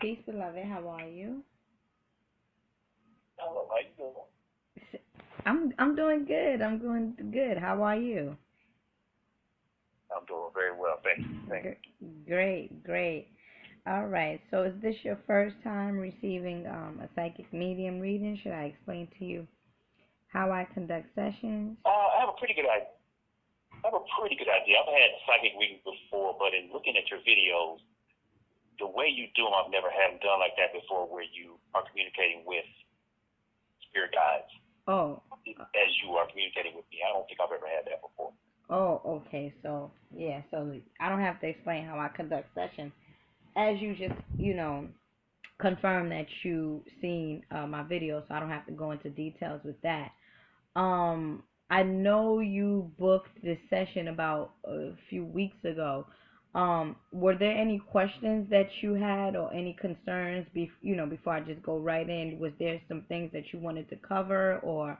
Peace, beloved. How are you? Hello, how you doing? I'm doing good. I'm doing good. How are you? I'm doing very well, thank you. Thank G- great, great. All right. So is this your first time receiving a psychic medium reading? Should I explain to you how I conduct sessions? I have a pretty good idea. I have a pretty good idea. I've had psychic readings before, but in looking at your videos, the way you do them, I've never had them done like that before, where you are communicating with spirit guides Oh, as you are communicating with me. I don't think I've ever had that before. okay. So yeah. So I don't have to explain how I conduct sessions, as you just confirm that you seen my video, so I don't have to go into details with that. I know you booked this session about a few weeks ago. Were there any questions that you had or any concerns before I just go right in? Was there some things that you wanted to cover, or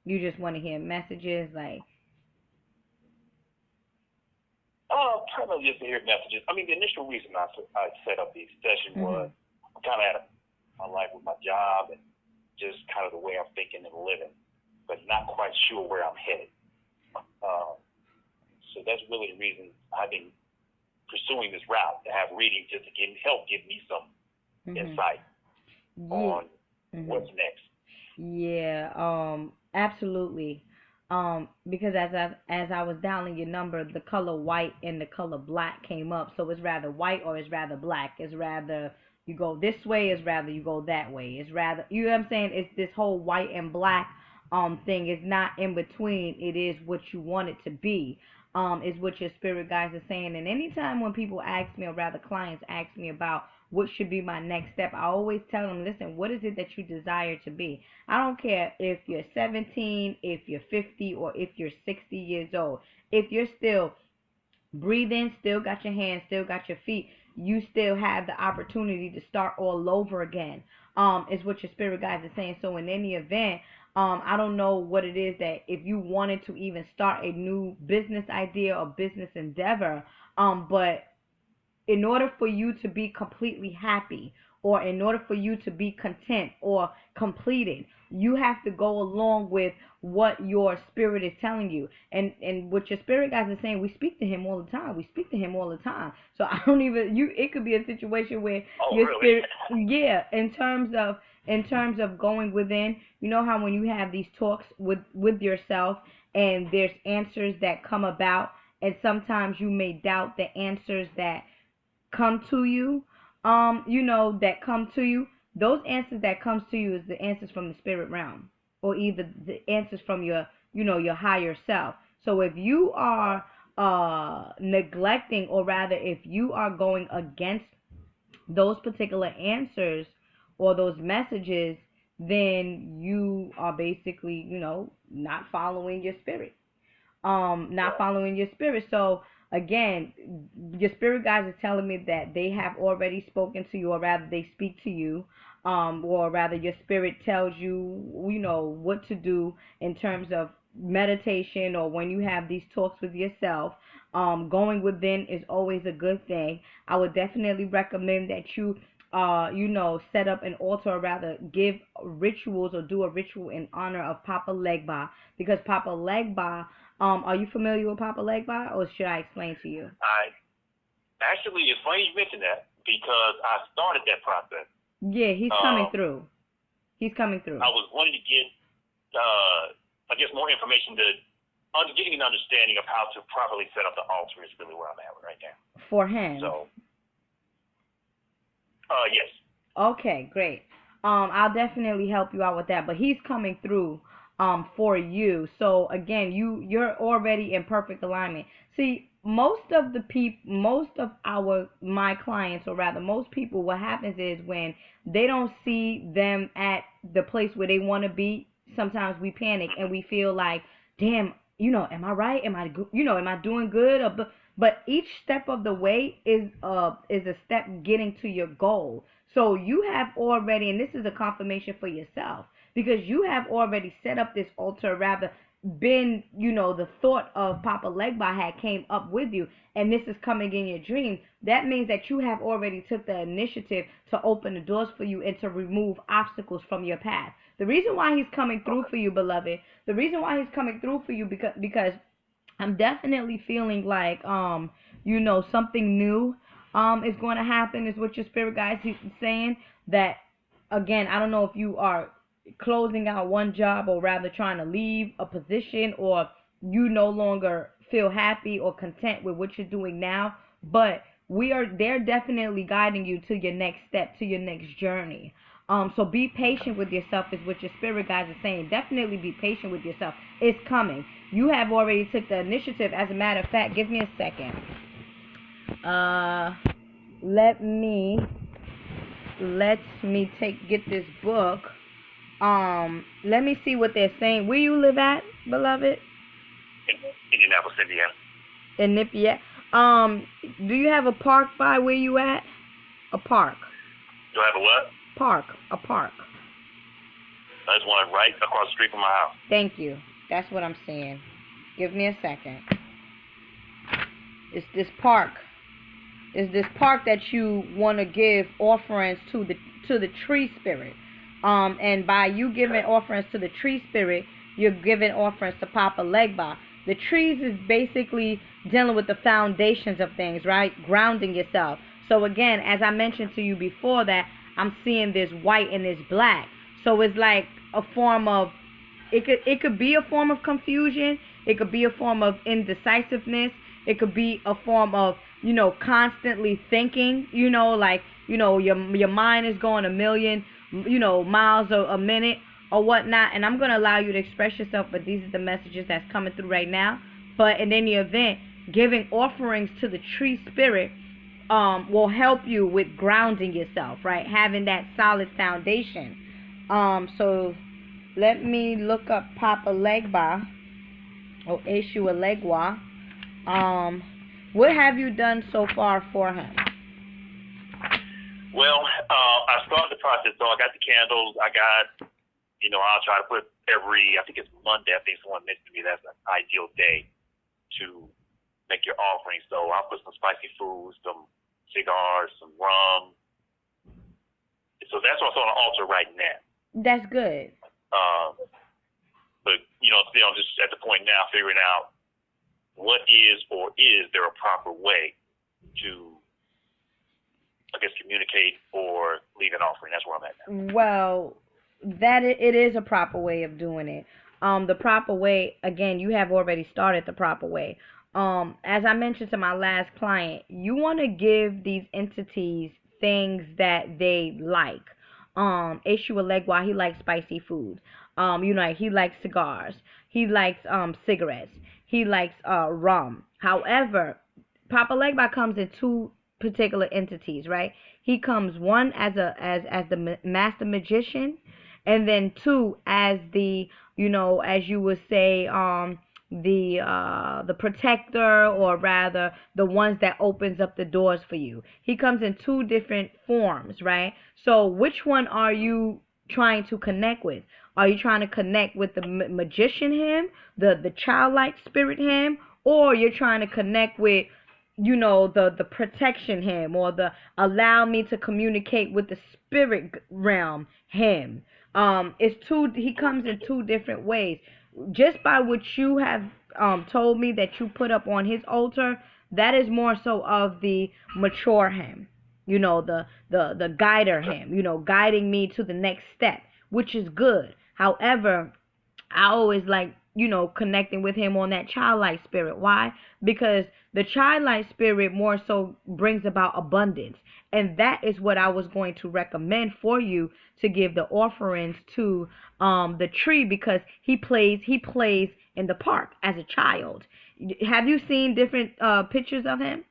you just want to hear messages like, Primarily just to hear messages. I mean, the initial reason I set up the session was mhm, I'm kind of my life with my job and just kind of the way I'm thinking and living, but not quite sure where I'm headed. Um, so that's really the reason I've been pursuing this route to have reading just to give me some mhm, insight yeah, on mhm. what's next. Yeah, absolutely. Because as I was dialing your number, the color white and the color black came up. So it's rather white or it's rather black. It's rather you go this way, it's rather you go that way. It's rather you know what I'm saying? It's this whole white and black thing. It's not in between. It is what you want it to be. Is what your spirit guides are saying. And anytime when people ask me, or rather clients ask me about what should be my next step, I always tell them, listen, what is it that you desire to be? I don't care if you're 17, if you're 50, or if you're 60 years old. If you're still breathing, still got your hands, still got your feet, you still have the opportunity to start all over again. Is what your spirit guides are saying. So in any event, I don't know what it is that if you wanted to even start a new business idea or business endeavor, but in order for you to be completely happy, or in order for you to be content or completed, you have to go along with what your spirit is telling you. And what your spirit guys are saying, we speak to him all the time, we speak to him all the time. So I don't even you it could be a situation where Oh, your really? spirit, yeah, in terms of going within, you know how when you have these talks with yourself, and there's answers that come about, and sometimes you may doubt the answers that come to you, that come to you, those answers that comes to you is the answers from the spirit realm, or either the answers from your higher self. So if you are neglecting, or rather if you are going against those particular answers or those messages, then you are basically, not following your spirit, not Right. following your spirit. So again, your spirit guides are telling me that they have already spoken to you, or rather they speak to you, or rather your spirit tells you, what to do in terms of meditation, or when you have these talks with yourself. Going within is always a good thing. I would definitely recommend that you set up an altar, or rather give rituals or do a ritual in honor of Papa Legba, because Papa Legba, are you familiar with Papa Legba, or should I explain to you? I actually, it's funny you mentioned that because I started that process. Yeah, he's coming Um, through. He's coming through I was wanting to get, I guess, more information to getting an understanding of how to properly set up the altar is really where I'm at right now. for him. So, yes. Okay, great. I'll definitely help you out with that, but he's coming through for you. So again, you're already in perfect alignment. See, most of our my clients, or rather most people, what happens is when they don't see them at the place where they want to be, sometimes we panic and we feel like, damn, am I right? Am I doing good? But each step of the way is a step getting to your goal. So you have already, and this is a confirmation for yourself, because you have already set up this altar, rather been, the thought of Papa Legba had came up with you, and this is coming in your dream, that means that you have already took the initiative to open the doors for you and to remove obstacles from your path. The reason why he's coming through for you, beloved, the reason why he's coming through for you, because I'm definitely feeling like something new is going to happen, is what your spirit guide is saying. That, again, I don't know if you are closing out one job, or rather trying to leave a position, or you no longer feel happy or content with what you're doing now, but they're definitely guiding you to your next step, to your next journey. So be patient with yourself, is what your spirit guides are saying. Definitely be patient with yourself. It's coming. You have already took the initiative. As a matter of fact, give me a second. Let me get this book. Let me see what they're saying. Where you live at, beloved? In Indianapolis, Indiana. In Nipia. Do you have a park by where you at? A park. Do I have a what? A park. There's one right across the street from my house. Thank you. That's what I'm saying. Give me a second. It's this park. It's this park that you want to give offerings to the tree spirit. And by you giving offerings to the tree spirit, you're giving offerings to Papa Legba. The trees is basically dealing with the foundations of things, right? Grounding yourself. So again, as I mentioned to you before, that I'm seeing this white and this black. So it's like a form of, it could be a form of confusion. It could be a form of indecisiveness. It could be a form of, constantly thinking, your mind is going a million, miles a minute or whatnot. And I'm going to allow you to express yourself, but these are the messages that's coming through right now. But in any event, giving offerings to the tree spirit will help you with grounding yourself, right? Having that solid foundation. So let me look up Papa Legba, or Eshu Alegwa. What have you done so far for him? Well, I started the process. So I got the candles. I got, I'll try to put I think it's Monday. I think someone mentioned to me that's an ideal day to make your offering. So I'll put some spicy foods, some cigars, some rum. So that's what's on the altar right now. That's good. But, still I'm just at the point now figuring out what is there a proper way to, I guess, communicate or leave an offering. That's where I'm at now. Well, it is a proper way of doing it. The proper way, again, you have already started the proper way. As I mentioned to my last client, you want to give these entities things that they like. Eshu Alegwa, he likes spicy food. He likes cigars. He likes cigarettes. He likes rum. However, Papa Legba comes in two particular entities, right? He comes, one as the master magician, and then two as the, as you would say, the protector, or rather the ones that opens up the doors for you. He comes in two different forms, right? So which one are you trying to connect with? Are you trying to connect with the magician him, the childlike spirit him, or you're trying to connect with, the protection him, or the allow me to communicate with the spirit realm him? He comes in two different ways. Just by what you have told me that you put up on his altar, that is more so of the mature him, the guider him, guiding me to the next step, which is good. However, I always like, connecting with him on that childlike spirit. Why? Because the childlike spirit more so brings about abundance. And that is what I was going to recommend for you to give the offerings to the tree, because he plays in the park as a child. Have you seen different pictures of him?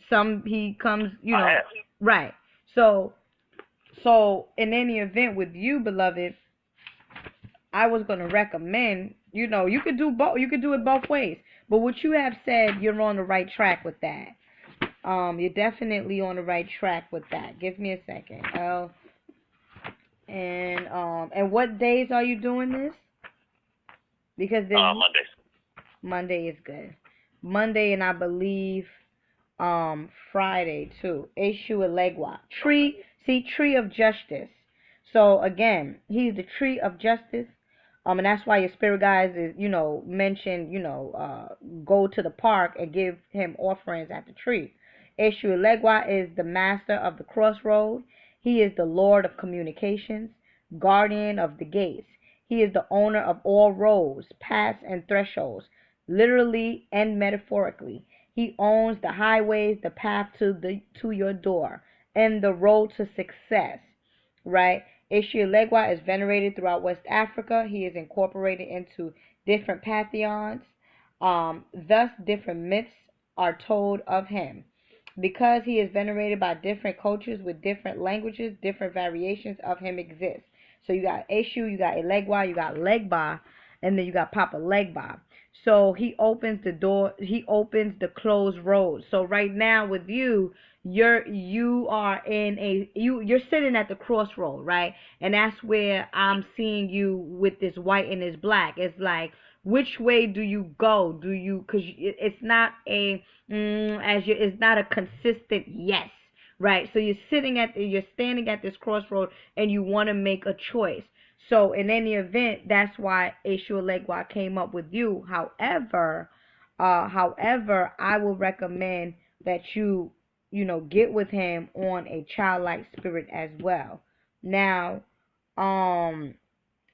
Some he comes, I have. Right. So in any event with you, beloved, I was going to recommend, you could do both. You could do it both ways. But what you have said, you're on the right track with that. You're definitely on the right track with that. Give me a second. And what days are you doing this? Because there's Monday. Monday is good. Monday and I believe Friday too. Eshu Elegwa. Tree of justice. So again, he's the tree of justice. And that's why your spirit guides is, mention, go to the park and give him offerings at the tree. Eshu Elegwa is the master of the crossroad. He is the Lord of communications, guardian of the gates. He is the owner of all roads, paths, and thresholds, literally and metaphorically. He owns the highways, the path to your door, and the road to success, right? Ishialegwa is venerated throughout West Africa. He is incorporated into different pantheons. Thus, different myths are told of him. Because he is venerated by different cultures with different languages, different variations of him exist. So you got Eshu, you got Elegwa, you got Legba, and then you got Papa Legba. So he opens the door, he opens the closed road. So right now with you, you're sitting at the crossroad, right? And that's where I'm seeing you with this white and this black. It's like, which way do you go? Do you, because it's not it's not a consistent yes, right? So you're standing at this crossroad and you want to make a choice. So in any event, that's why Eshu Elegwa came up with you. However, I will recommend that you get with him on a childlike spirit as well. Now,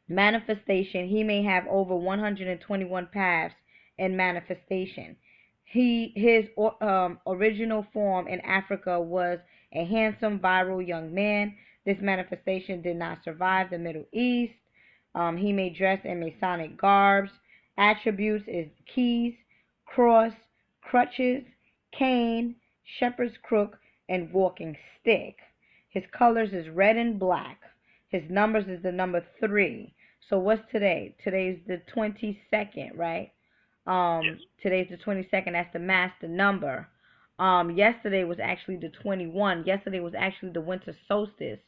manifestation, he may have over 121 paths in manifestation. His original form in Africa was a handsome, viral young man. This manifestation did not survive the Middle East. He may dress in Masonic garbs. Attributes is keys, cross, crutches, cane, shepherd's crook, and walking stick. His colors is red and black. His numbers is the number 3. So what's today? Today's the 22nd, right? Yes. Today's the 22nd. That's the master number. Yesterday was actually the 21. Yesterday was actually the winter solstice.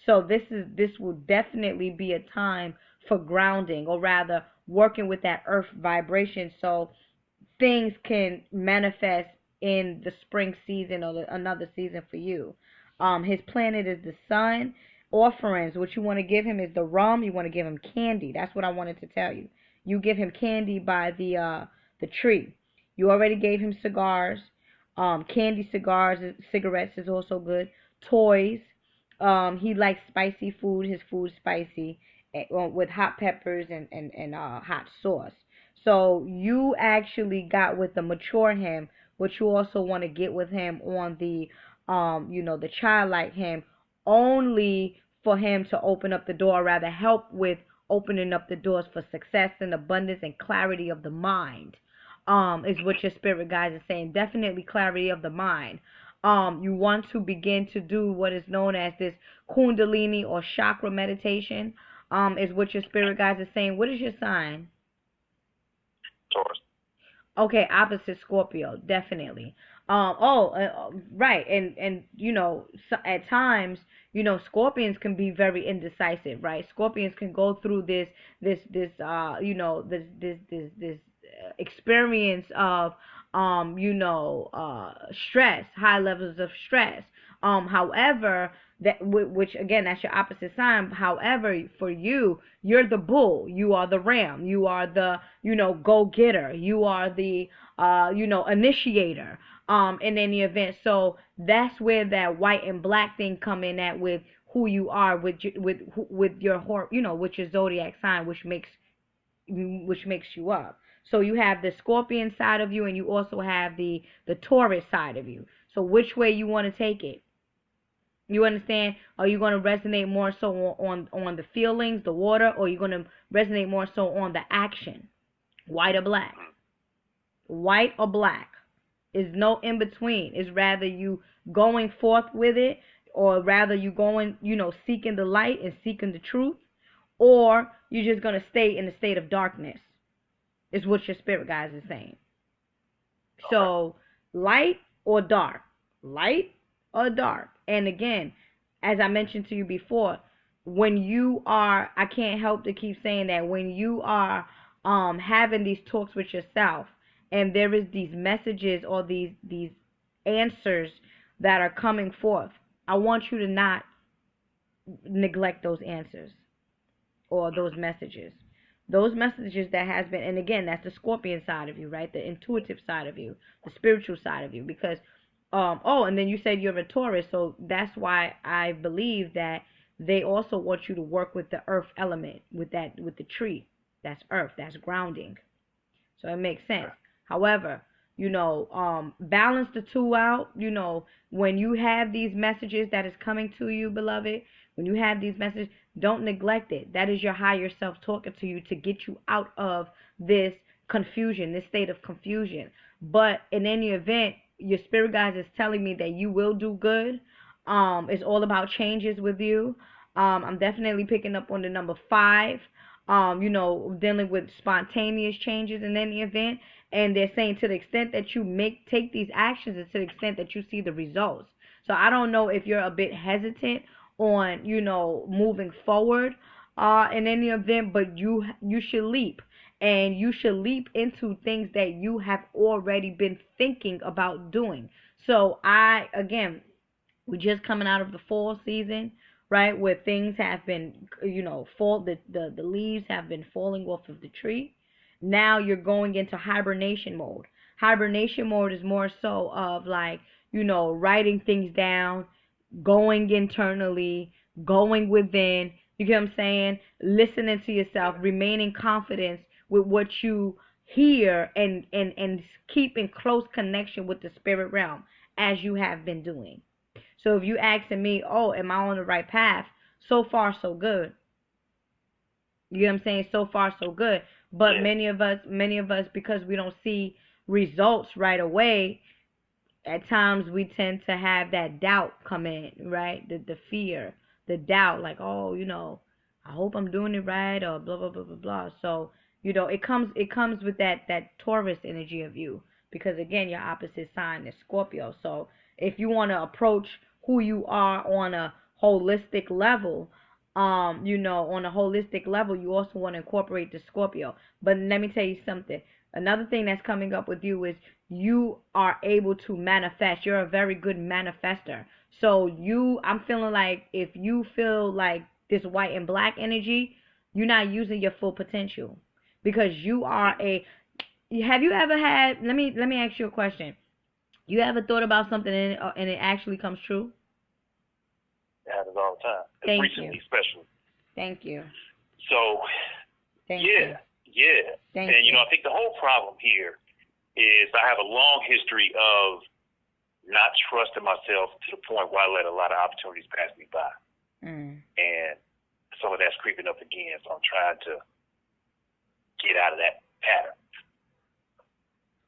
So this will definitely be a time for grounding, or rather working with that earth vibration, so things can manifest in the spring season or another season for you. His planet is the sun. Offerings, what you want to give him is the rum. You want to give him candy. That's what I wanted to tell you. You give him candy by the tree. You already gave him cigars. Candy, cigars, cigarettes is also good. Toys. He likes spicy food. His food's spicy with hot peppers and hot sauce. So you actually got with the mature him, but you also want to get with him on the the childlike him, only for him to open up the door, or rather help with opening up the doors for success and abundance and clarity of the mind. Is what your spirit guides are saying. Definitely clarity of the mind. You want to begin to do what is known as this Kundalini or chakra meditation. Is what your spirit guides are saying. What is your sign? Taurus. Okay, opposite Scorpio, definitely. Right, and so at times, Scorpions can be very indecisive, right? Scorpions can go through this experience of stress, high levels of stress. However, which again, that's your opposite sign. However, for you, you're the bull, you are the ram, you are the go getter, you are the initiator. In any event, so that's where that white and black thing come in at, with who you are, with your with your zodiac sign, which makes you up. So you have the Scorpion side of you, and you also have the Taurus side of you. So which way you want to take it? You understand? Are you going to resonate more so on the feelings, the water, or are you going to resonate more so on the action? White or black? White or black? Is no in between. It's rather you going forth with it, or rather you going, seeking the light and seeking the truth, or you're just going to stay in the state of darkness. Is what your spirit guides is saying. So, light or dark? Light or dark? And again, as I mentioned to you before, when you are, I can't help to keep saying that when you are having these talks with yourself, and there is these messages or these answers that are coming forth, I want you to not neglect those answers or those messages. Those messages that has been, and again, that's the Scorpion side of you, right? The intuitive side of you, the spiritual side of you. Because, and then you said you're a Taurus, so that's why I believe that they also want you to work with the earth element, with the tree. That's earth, that's grounding. So it makes sense. However, balance the two out. When you have these messages that is coming to you, beloved, when you have these messages, don't neglect it. That is your higher self talking to you to get you out of this confusion, this state of confusion. But in any event, your spirit guides is telling me that you will do good. It's all about changes with you. I'm definitely picking up on the number 5. Dealing with spontaneous changes in any event. And they're saying to the extent that you take these actions and to the extent that you see the results. So I don't know if you're a bit hesitant on, moving forward in any event, but you should leap. And you should leap into things that you have already been thinking about doing. So we're just coming out of the fall season, right, where things have been, the leaves have been falling off of the tree. Now you're going into hibernation mode. Hibernation mode is more so of like, writing things down, going internally, going within, you get what I'm saying? Listening to yourself, remaining confident with what you hear, and keep in close connection with the spirit realm as you have been doing. So if you asking me, am I on the right path? So far, so good. You know what I'm saying? So far, so good. But many of us, because we don't see results right away, at times we tend to have that doubt come in, right? The fear, the doubt, like, I hope I'm doing it right, or blah, blah, blah, blah, blah. So, it comes with that Taurus energy of you, because again, your opposite sign is Scorpio. So if you want to approach who you are on a holistic level, you also want to incorporate the Scorpio. But let me tell you something. Another thing that's coming up with you is you are able to manifest. You're a very good manifester. So I'm feeling like if you feel like this white and black energy, you're not using your full potential, because you are have you ever had, let me ask you a question. You ever thought about something and it actually comes true? It happens all the time. Thank recently, you. Especially. Thank you. So, Thank yeah. Thank and, you. I think the whole problem here is I have a long history of not trusting myself to the point where I let a lot of opportunities pass me by. And some of that's creeping up again, so I'm trying to get out of that pattern.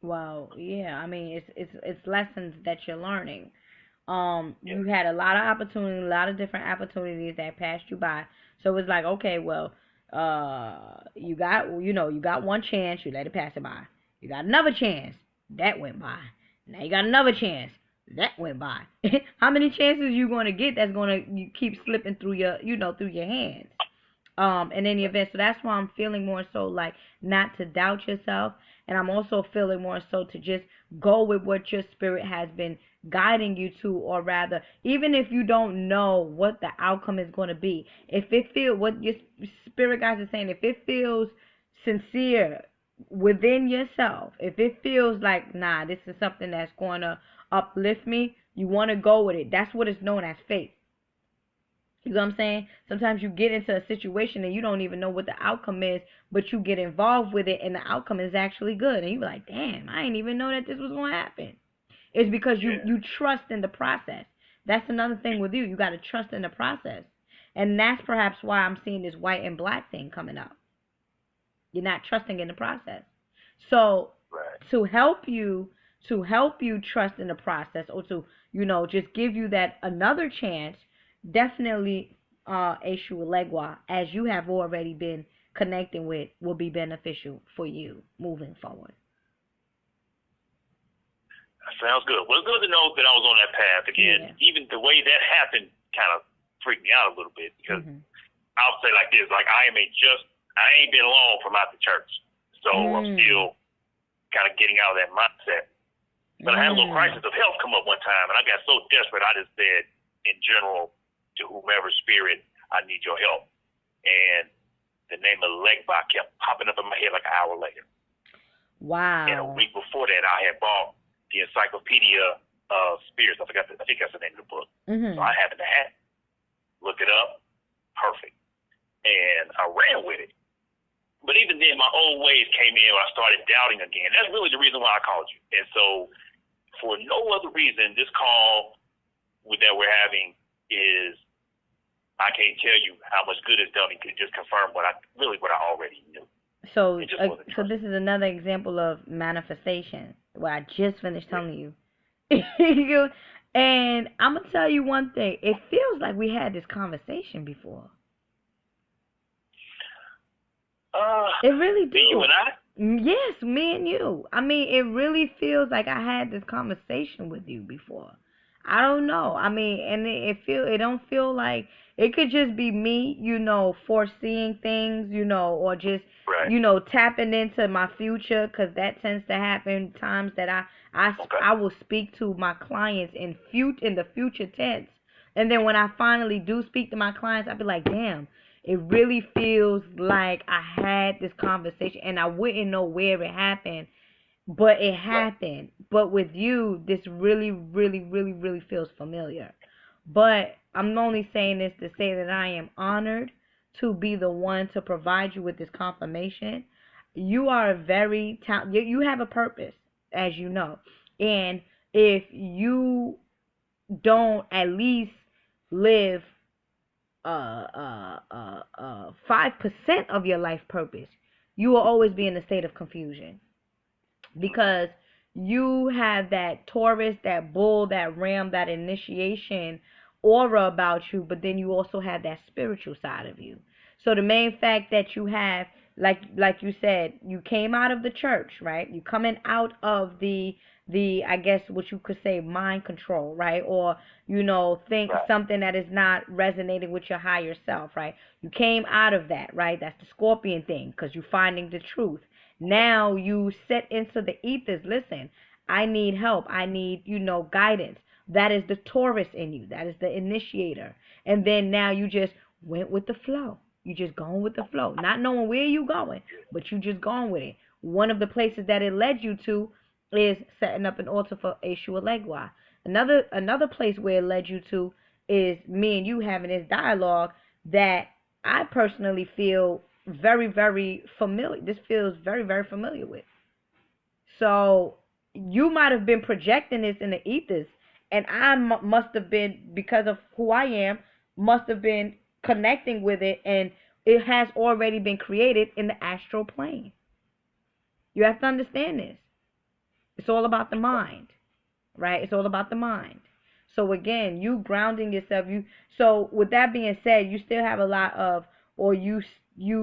Well, yeah, I mean, it's lessons that you're learning. You had a lot of opportunities, a lot of different opportunities that passed you by. So it's like, okay, well, you got one chance, you let it pass it by. You got another chance, that went by. Now you got another chance, that went by. How many chances you gonna get that's gonna keep slipping through your, through your hands? In any event, so that's why I'm feeling more so like not to doubt yourself, and I'm also feeling more so to just go with what your spirit has been guiding you to, or rather, even if you don't know what the outcome is going to be, if it feels, what your spirit guides are saying, if it feels sincere within yourself, if it feels like, nah, this is something that's going to uplift me, you want to go with it. That's what is known as faith. You know what I'm saying? Sometimes you get into a situation and you don't even know what the outcome is, but you get involved with it and the outcome is actually good. And you're like, damn, I didn't even know that this was going to happen. It's because you trust in the process. That's another thing with you. You got to trust in the process. And that's perhaps why I'm seeing this white and black thing coming up. You're not trusting in the process. So to help you trust in the process, or to, just give you that another chance, definitely Eshu Elegua, as you have already been connecting with, will be beneficial for you moving forward. Sounds good. Well, it's good to know that I was on that path again. Yeah. Even the way that happened kind of freaked me out a little bit, because I'll say like this, like I ain't been long from out the church. So I'm still kind of getting out of that mindset. But I had a little crisis of health come up one time, and I got so desperate, I just said, in general, to whomever spirit, I need your help. And the name of Legba kept popping up in my head like an hour later. Wow. And a week before that, I had bought the Encyclopedia of Spirits. I think that's the name of the book. So I happened to have it. Look it up. Perfect. And I ran with it. But even then, my old ways came in when I started doubting again. That's really the reason why I called you. And so, for no other reason, this call that we're having is, I can't tell you how much good it's done. It could just confirm what I already knew. So this is another example of manifestation, what I just finished telling you. And I'm gonna tell you one thing. It feels like we had this conversation before. It really do. You and I? Yes, me and you. I mean, it really feels like I had this conversation with you before. I don't know. I mean, and it don't feel like it could just be me, foreseeing things, or just tapping into my future, because that tends to happen times that I will speak to my clients in the future tense, and then when I finally do speak to my clients, I'll be like, damn. It really feels like I had this conversation, and I wouldn't know where it happened, but it happened. But with you, this really, really, really, really feels familiar. But I'm only saying this to say that I am honored to be the one to provide you with this confirmation. You are a very talented. You have a purpose, as you know. And if you don't at least live 5% of your life purpose, you will always be in a state of confusion, because you have that Taurus, that bull, that ram, that initiation aura about you, but then you also have that spiritual side of you. So the main fact that you have, like you said, you came out of the church, right? You coming out of the I guess what you could say mind control, right? Or think something that is not resonating with your higher self, right? You came out of that, right? That's the Scorpion thing, because you're finding the truth. Now you set into the ethers. Listen, I need help. I need guidance. That is the Taurus in you. That is the initiator. And then now you just went with the flow. You just going with the flow, not knowing where you going, but you just going with it. One of the places that it led you to is setting up an altar for Eshu Elegua. Another place where it led you to is me and you having this dialogue that I personally feel very, very familiar. This feels very, very familiar with. So you might have been projecting this in the ethers, and I must have been, because of who I am, must have been connecting with it, and it has already been created in the astral plane. You have to understand this. It's all about the mind, right? It's all about the mind. So again, you grounding yourself. So with that being said, you still have a lot of, or you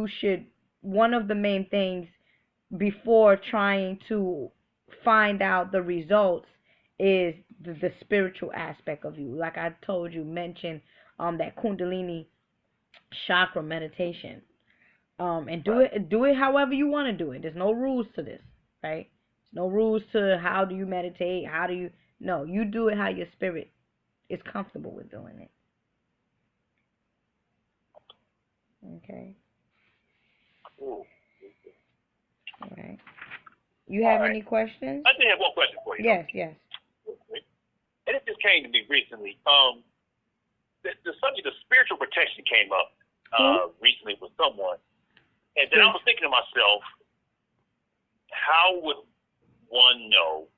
should, one of the main things before trying to find out the results is the spiritual aspect of you. Like I told you, mention that Kundalini chakra meditation. And do it however you want to do it. There's no rules to this, right? There's no rules to how do you meditate, no, you do it how your spirit is comfortable with doing it. Okay. Cool. All right. You have any questions? I did have one question for you. Yes. And it just came to me recently. The subject of spiritual protection came up recently with someone. And then I was thinking to myself, how would one know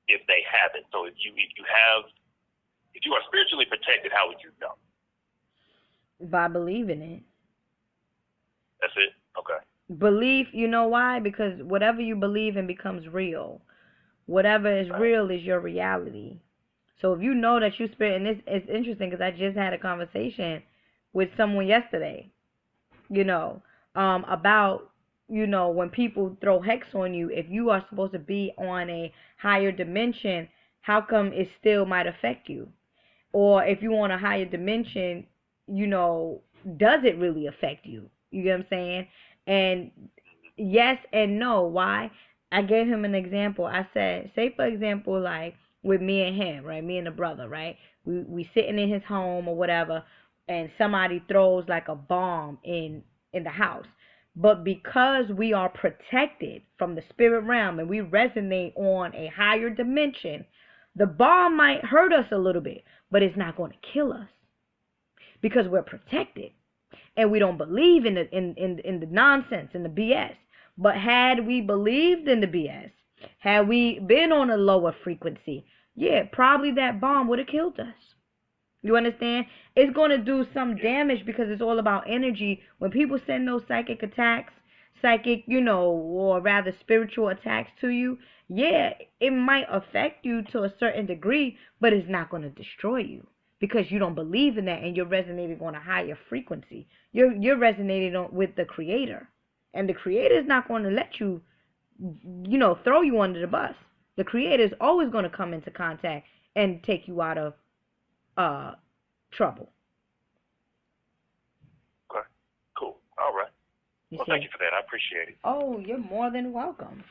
if they have it? So if you are spiritually protected, how would you know? By believing it. That's it? Okay. Belief, you know why? Because whatever you believe in becomes real. Whatever is real is your reality. So if you know that you spirit, and it's interesting because I just had a conversation with someone yesterday, about, when people throw hex on you, if you are supposed to be on a higher dimension, how come it still might affect you? Or if you on a higher dimension, does it really affect you? You get what I'm saying? And Yes and no. Why? I gave him an example. I said, say for example, like with me and him, right? Me and the brother, right? We sitting in his home or whatever, and somebody throws like a bomb in the house. But because we are protected from the spirit realm and we resonate on a higher dimension, the bomb might hurt us a little bit, but it's not going to kill us because we're protected and we don't believe in the nonsense and the BS. But had we believed in the BS, had we been on a lower frequency, yeah, probably that bomb would have killed us. You understand? It's going to do some damage because it's all about energy. When people send those psychic attacks, or rather spiritual attacks to you, yeah, it might affect you to a certain degree, but it's not going to destroy you because you don't believe in that and you're resonating on a higher frequency. You're resonating with the Creator, and the Creator is not going to let you, throw you under the bus. The Creator is always going to come into contact and take you out of trouble. Okay, cool. All right. Well, thank you for that. I appreciate it. Oh, you're more than welcome.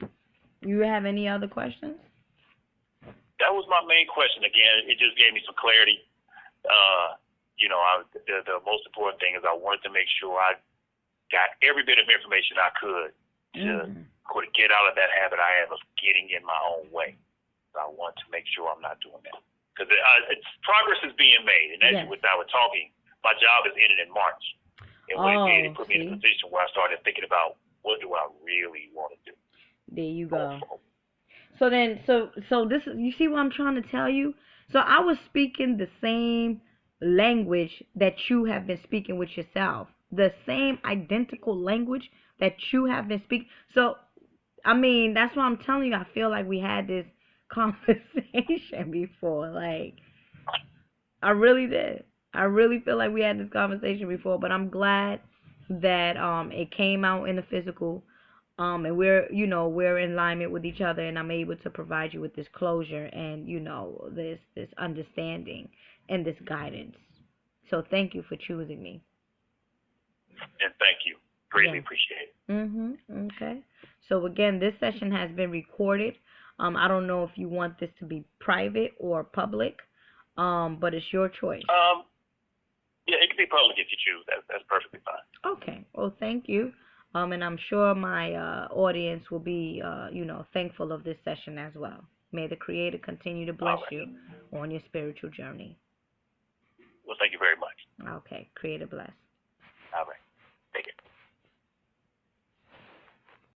You have any other questions? That was my main question. Again, it just gave me some clarity. The most important thing is I wanted to make sure I got every bit of information I could to get out of that habit I have of getting in my own way. I want to make sure I'm not doing that. Because progress is being made. And as you were talking, my job is ending in March. And what it did, it put me in a position where I started thinking about what do I really want to do. There you go. So this is, you see what I'm trying to tell you? So I was speaking the same language that you have been speaking with yourself. The same identical language that you have been speaking. So, I mean, that's why I'm telling you, I feel like we had this conversation before. Like, I really did. I really feel like we had this conversation before, but I'm glad that it came out in the physical. And we're in alignment with each other, and I'm able to provide you with this closure and, this understanding and this guidance. So thank you for choosing me. And thank you. Greatly appreciate it. Okay. So again, this session has been recorded. I don't know if you want this to be private or public, but it's your choice. Yeah, it can be public if you choose. That's perfectly fine. Okay. Well, thank you. And I'm sure my audience will be, thankful of this session as well. May the Creator continue to bless you on your spiritual journey. Well, thank you very much. Okay. Creator bless.